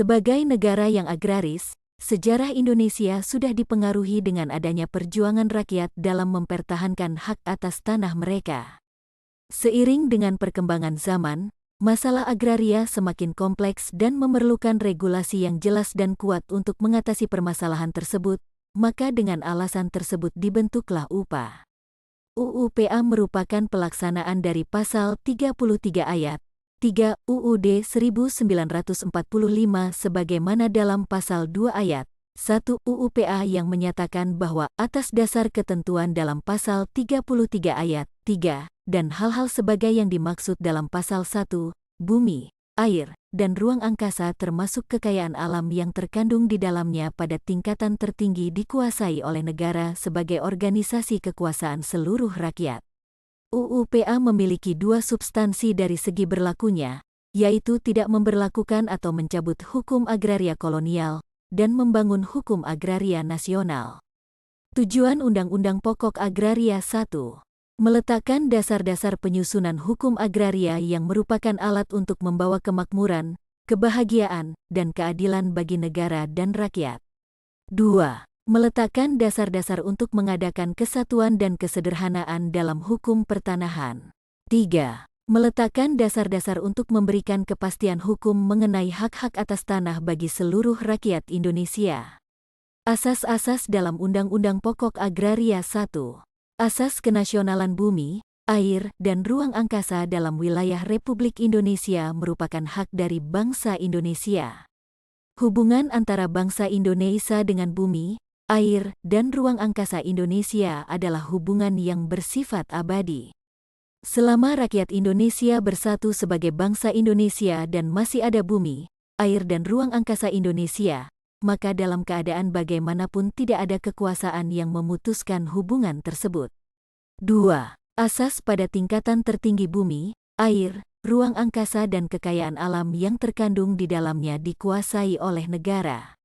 Sebagai negara yang agraris, sejarah Indonesia sudah dipengaruhi dengan adanya perjuangan rakyat dalam mempertahankan hak atas tanah mereka. Seiring dengan perkembangan zaman, masalah agraria semakin kompleks dan memerlukan regulasi yang jelas dan kuat untuk mengatasi permasalahan tersebut, maka dengan alasan tersebut dibentuklah UPA. UUPA merupakan pelaksanaan dari Pasal 33 Ayat 3 UUD 1945 sebagaimana dalam Pasal 2 Ayat 1 UUPA yang menyatakan bahwa atas dasar ketentuan dalam Pasal 33 Ayat 3 dan hal-hal sebagai yang dimaksud dalam Pasal 1, bumi, air, dan ruang angkasa termasuk kekayaan alam yang terkandung di dalamnya pada tingkatan tertinggi dikuasai oleh negara sebagai organisasi kekuasaan seluruh rakyat. UUPA memiliki dua substansi dari segi berlakunya, yaitu tidak memberlakukan atau mencabut hukum agraria kolonial, dan membangun hukum agraria nasional. Tujuan Undang-Undang Pokok Agraria 1. Meletakkan dasar-dasar penyusunan hukum agraria yang merupakan alat untuk membawa kemakmuran, kebahagiaan, dan keadilan bagi negara dan rakyat. 2. Meletakkan dasar-dasar untuk mengadakan kesatuan dan kesederhanaan dalam hukum pertanahan. 3. Meletakkan dasar-dasar untuk memberikan kepastian hukum mengenai hak-hak atas tanah bagi seluruh rakyat Indonesia. Asas-asas dalam Undang-Undang Pokok Agraria 1. Asas kenasionalan bumi, air, dan ruang angkasa dalam wilayah Republik Indonesia merupakan hak dari bangsa Indonesia. Hubungan antara bangsa Indonesia dengan bumi, air, dan ruang angkasa Indonesia adalah hubungan yang bersifat abadi. Selama rakyat Indonesia bersatu sebagai bangsa Indonesia dan masih ada bumi, air dan ruang angkasa Indonesia, maka dalam keadaan bagaimanapun tidak ada kekuasaan yang memutuskan hubungan tersebut. 2. Asas pada tingkatan tertinggi bumi, air, ruang angkasa dan kekayaan alam yang terkandung di dalamnya dikuasai oleh negara.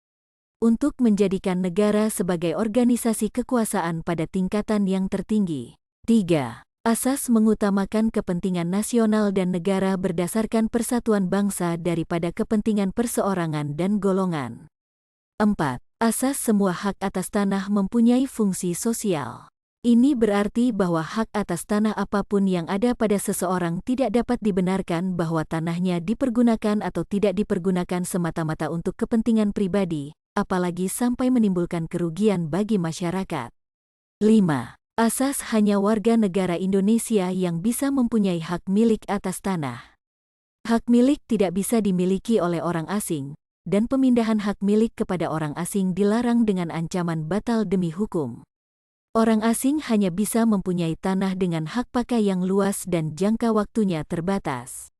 Untuk menjadikan negara sebagai organisasi kekuasaan pada tingkatan yang tertinggi. 3. Asas mengutamakan kepentingan nasional dan negara berdasarkan persatuan bangsa daripada kepentingan perseorangan dan golongan. 4. Asas semua hak atas tanah mempunyai fungsi sosial. Ini berarti bahwa hak atas tanah apapun yang ada pada seseorang tidak dapat dibenarkan bahwa tanahnya dipergunakan atau tidak dipergunakan semata-mata untuk kepentingan pribadi, apalagi sampai menimbulkan kerugian bagi masyarakat. 5. Asas hanya warga negara Indonesia yang bisa mempunyai hak milik atas tanah. Hak milik tidak bisa dimiliki oleh orang asing, dan pemindahan hak milik kepada orang asing dilarang dengan ancaman batal demi hukum. Orang asing hanya bisa mempunyai tanah dengan hak pakai yang luas dan jangka waktunya terbatas.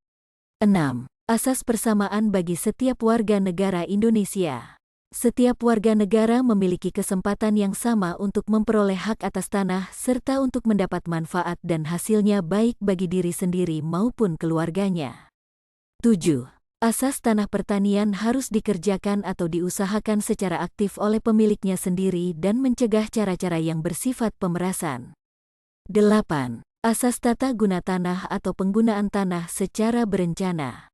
6. Asas persamaan bagi setiap warga negara Indonesia. Setiap warga negara memiliki kesempatan yang sama untuk memperoleh hak atas tanah serta untuk mendapat manfaat dan hasilnya baik bagi diri sendiri maupun keluarganya. 7. Asas tanah pertanian harus dikerjakan atau diusahakan secara aktif oleh pemiliknya sendiri dan mencegah cara-cara yang bersifat pemerasan. 8. Asas tata guna tanah atau penggunaan tanah secara berencana.